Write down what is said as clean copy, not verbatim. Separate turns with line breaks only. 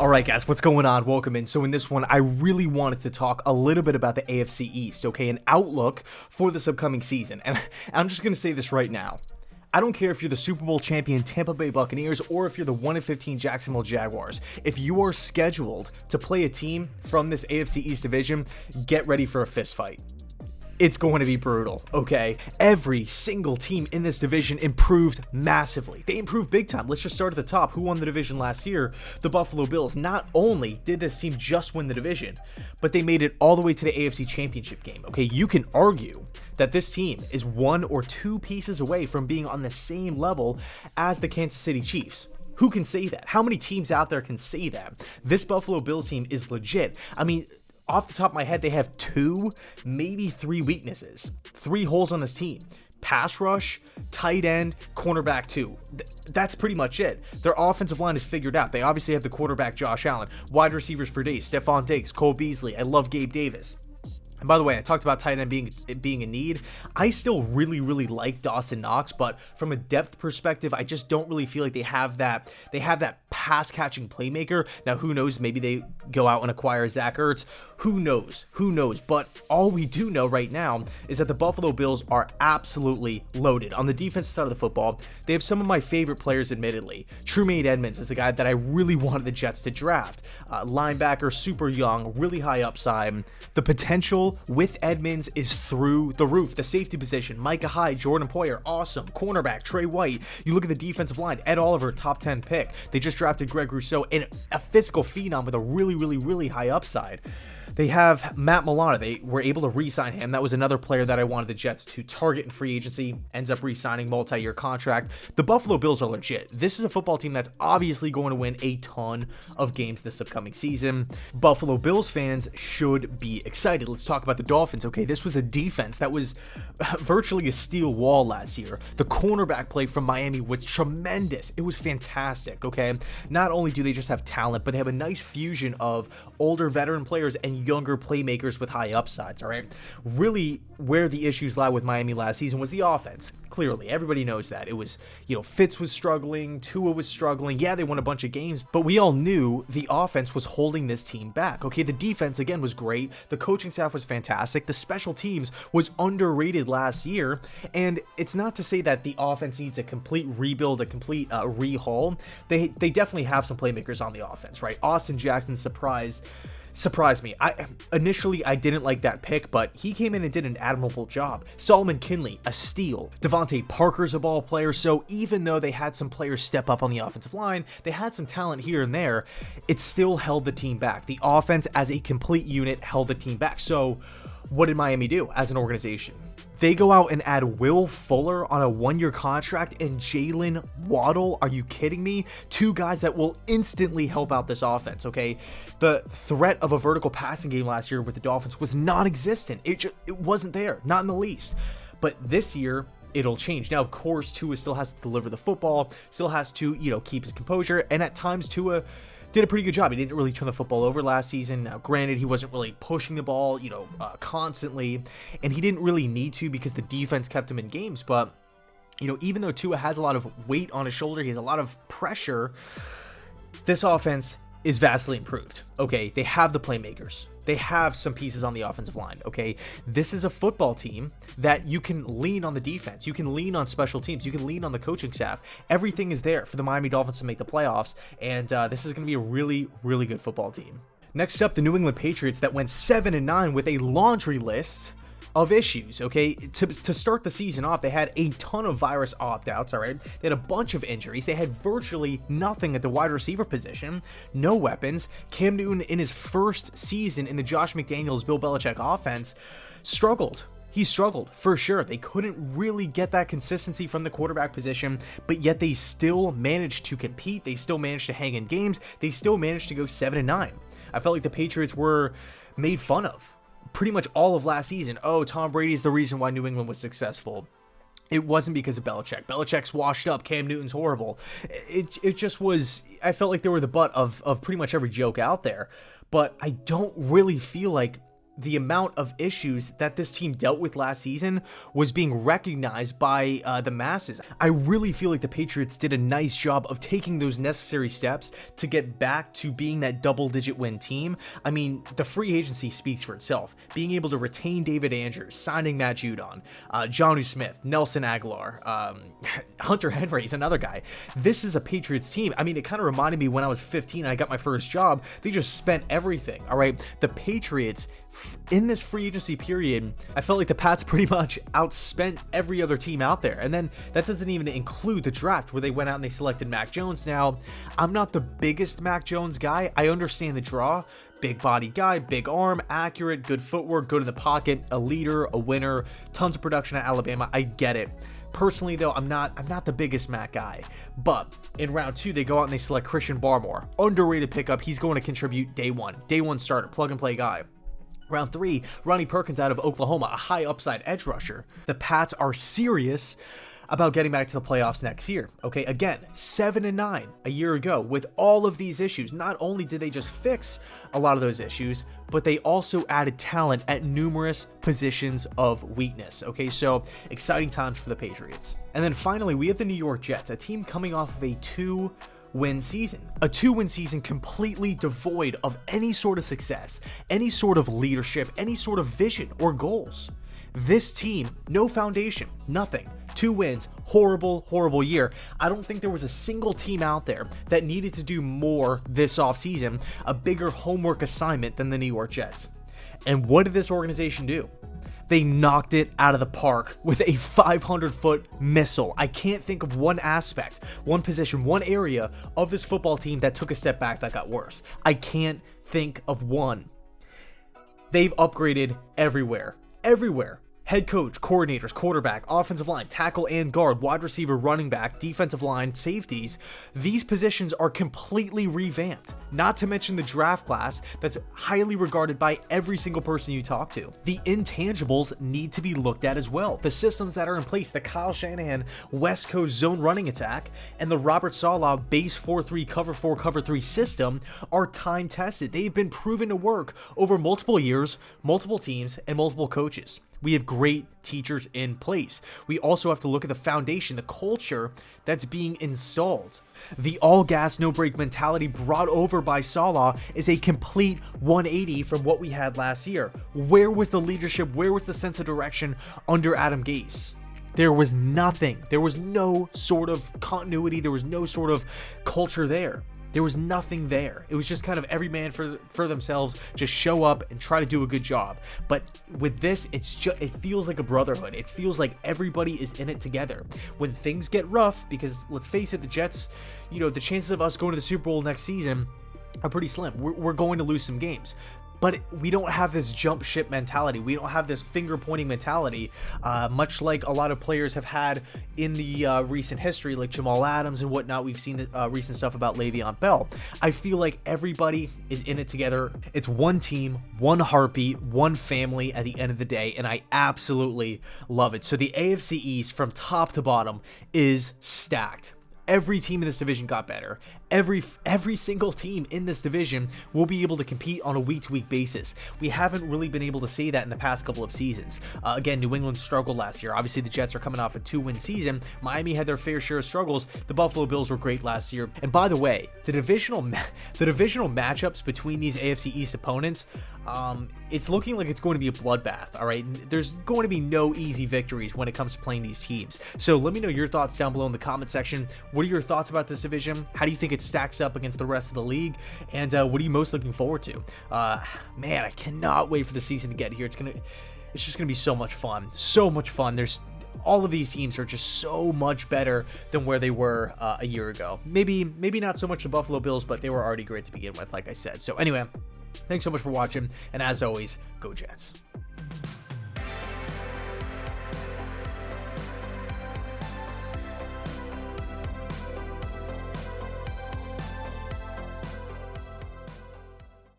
Alright guys, what's going on? Welcome in. So in this one, I really wanted to talk a little bit about the AFC East, okay? An outlook for this upcoming season. And I'm just going to say this right now. I don't care if you're the Super Bowl champion Tampa Bay Buccaneers or if you're the 1-15 Jacksonville Jaguars. If you are scheduled to play a team from this AFC East division, get ready for a fist fight. It's going to be brutal, okay? Every single team in this division improved massively. They improved big time. Let's just start at the top. Who won the division last year? The Buffalo Bills. Not only did this team just win the division, but they made it all the way to the AFC Championship game, okay? You can argue that this team is one or two pieces away from being on the same level as the Kansas City Chiefs. Who can say that? How many teams out there can say that? This Buffalo Bills team is legit. I mean, off the top of my head, they have two, maybe three weaknesses, three holes on this team. Pass rush, tight end, cornerback two. That's pretty much it. Their offensive line is figured out. They obviously have the quarterback Josh Allen, wide receivers for days, Stephon Diggs, Cole Beasley. I love Gabe Davis. And by the way, I talked about tight end being a need. I still really like Dawson Knox, but from a depth perspective, I just don't really feel like they have that pass catching playmaker. Now, who knows? Maybe they go out and acquire Zach Ertz. Who knows? But all we do know right now is that the Buffalo Bills are absolutely loaded. On the defensive side of the football, they have some of my favorite players, admittedly. Trumaine Edmonds is the guy that I really wanted the Jets to draft. Linebacker, super young, really high upside. The potential with Edmonds is through the roof. The safety position, Micah Hyde, Jordan Poyer, awesome. Cornerback, Trey White. You look at the defensive line, Ed Oliver, top 10 pick. They just drafted Greg Rousseau, and a physical phenom with a really high upside. They have Matt Milano. They were able to re-sign him. That was another player that I wanted the Jets to target in free agency. Ends up re-signing, multi-year contract. The Buffalo Bills are legit. This is a football team that's obviously going to win a ton of games this upcoming season. Buffalo Bills fans should be excited. Let's talk about the Dolphins. Okay, this was a defense that was virtually a steel wall last year. The cornerback play from Miami was tremendous. It was fantastic, okay? Not only do they just have talent, but they have a nice fusion of older veteran players and younger playmakers with high upsides, all right? Really, where the issues lie with Miami last season was the offense. Clearly, everybody knows that. It was, Fitz was struggling, Tua was struggling. Yeah, they won a bunch of games, but we all knew the offense was holding this team back, okay? The defense, again, was great. The coaching staff was fantastic. The special teams was underrated last year, and it's not to say that the offense needs a complete rebuild, a complete rehaul. They definitely have some playmakers on the offense, right? Austin Jackson surprised me. Initially I didn't like that pick, but he came in and did an admirable job. Solomon Kinley, a steal. Devontae Parker's a ball player, so even though they had some players step up on the offensive line, they had some talent here and there, it still held the team back. The offense as a complete unit held the team back. So what did Miami do as an organization? They go out and add Will Fuller on a one-year contract and Jalen Waddle. Are you kidding me? Two guys that will instantly help out this offense, okay? The threat of a vertical passing game last year with the Dolphins was non-existent. It wasn't there, not in the least. But this year, it'll change. Now, of course, Tua still has to deliver the football, still has to, keep his composure, and at times Tua did a pretty good job. He didn't really turn the football over last season. Now, granted, he wasn't really pushing the ball, constantly, and he didn't really need to because the defense kept him in games. But, even though Tua has a lot of weight on his shoulder, he has a lot of pressure, this offense is vastly improved. Okay, they have the playmakers. They have some pieces on the offensive line, okay? This is a football team that you can lean on the defense. You can lean on special teams. You can lean on the coaching staff. Everything is there for the Miami Dolphins to make the playoffs, and this is going to be a really good football team. Next up, the New England Patriots that went 7-9 with a laundry list of issues, okay? To start the season off, they had a ton of virus opt-outs, all right? They had a bunch of injuries. They had virtually nothing at the wide receiver position, no weapons. Cam Newton, in his first season in the Josh McDaniels, Bill Belichick offense, struggled. He struggled, for sure. They couldn't really get that consistency from the quarterback position, but yet they still managed to compete. They still managed to hang in games. They still managed to go 7-9. I felt like the Patriots were made fun of pretty much all of last season. Oh, Tom Brady is the reason why New England was successful. It wasn't because of Belichick. Belichick's washed up. Cam Newton's horrible. It just was, I felt like they were the butt of pretty much every joke out there. But I don't really feel like the amount of issues that this team dealt with last season was being recognized by the masses. I really feel like the Patriots did a nice job of taking those necessary steps to get back to being that double-digit win team. I mean, the free agency speaks for itself. Being able to retain David Andrews, signing Matt Judon, Jonnu Smith, Nelson Aguilar, Hunter Henry is another guy. This is a Patriots team. I mean, it kind of reminded me when I was 15 and I got my first job. They just spent everything, all right? The Patriots, in this free agency period, I felt like the Pats pretty much outspent every other team out there. And then that doesn't even include the draft where they went out and they selected Mac Jones. Now, I'm not the biggest Mac Jones guy. I understand the draw. Big body guy, big arm, accurate, good footwork, good in the pocket, a leader, a winner, tons of production at Alabama. I get it. Personally, though, I'm not the biggest Mac guy. But in round 2, they go out and they select Christian Barmore. Underrated pickup. He's going to contribute day one. Day one starter, plug and play guy. Round 3, Ronnie Perkins out of Oklahoma, a high upside edge rusher. The Pats are serious about getting back to the playoffs next year. Okay, again, 7-9 a year ago with all of these issues. Not only did they just fix a lot of those issues, but they also added talent at numerous positions of weakness. Okay, so exciting times for the Patriots. And then finally, we have the New York Jets, a team coming off of a 2-win season. A 2-win season completely devoid of any sort of success, any sort of leadership, any sort of vision or goals. This team, no foundation, nothing. 2 wins, horrible year. I don't think there was a single team out there that needed to do more this offseason, a bigger homework assignment than the New York Jets. And what did this organization do? They knocked it out of the park with a 500-foot missile. I can't think of one aspect, one position, one area of this football team that took a step back that got worse. I can't think of one. They've upgraded everywhere. Head coach, coordinators, quarterback, offensive line, tackle and guard, wide receiver, running back, defensive line, safeties. These positions are completely revamped. Not to mention the draft class that's highly regarded by every single person you talk to. The intangibles need to be looked at as well. The systems that are in place, the Kyle Shanahan West Coast zone running attack and the Robert Saleh base 4-3 cover 4 cover 3 system are time tested. They've been proven to work over multiple years, multiple teams, and multiple coaches. We have great teachers in place. We also have to look at the foundation, the culture that's being installed. The all gas, no brake mentality brought over by Saleh is a complete 180 from what we had last year. Where was the leadership? Where was the sense of direction under Adam Gase? There was nothing. There was no sort of continuity. There was no sort of culture there. There was nothing there. It was just kind of every man for themselves, just show up and try to do a good job. But with this, it feels like a brotherhood. It feels like everybody is in it together. When things get rough, because let's face it, the Jets, the chances of us going to the Super Bowl next season are pretty slim. We're going to lose some games. But we don't have this jump ship mentality. We don't have this finger pointing mentality, much like a lot of players have had in the recent history, like Jamal Adams and whatnot. We've seen the recent stuff about Le'Veon Bell. I feel like everybody is in it together. It's one team, one heartbeat, one family at the end of the day, and I absolutely love it. So the AFC East from top to bottom is stacked. Every team in this division got better. Every single team in this division will be able to compete on a week-to-week basis. We haven't really been able to say that in the past couple of seasons. Again, New England struggled last year. Obviously, the Jets are coming off a 2-win season. Miami had their fair share of struggles. The Buffalo Bills were great last year. And by the way, the divisional matchups between these AFC East opponents, it's looking like it's going to be a bloodbath, all right? There's going to be no easy victories when it comes to playing these teams. So let me know your thoughts down below in the comment section. What are your thoughts about this division? How do you think it stacks up against the rest of the league? And what are you most looking forward to? Man, I cannot wait for the season to get here. It's just gonna be so much fun. So much fun. All of these teams are just so much better than where they were a year ago. Maybe not so much the Buffalo Bills, but they were already great to begin with, like I said. So anyway, thanks so much for watching, and as always, go Jets.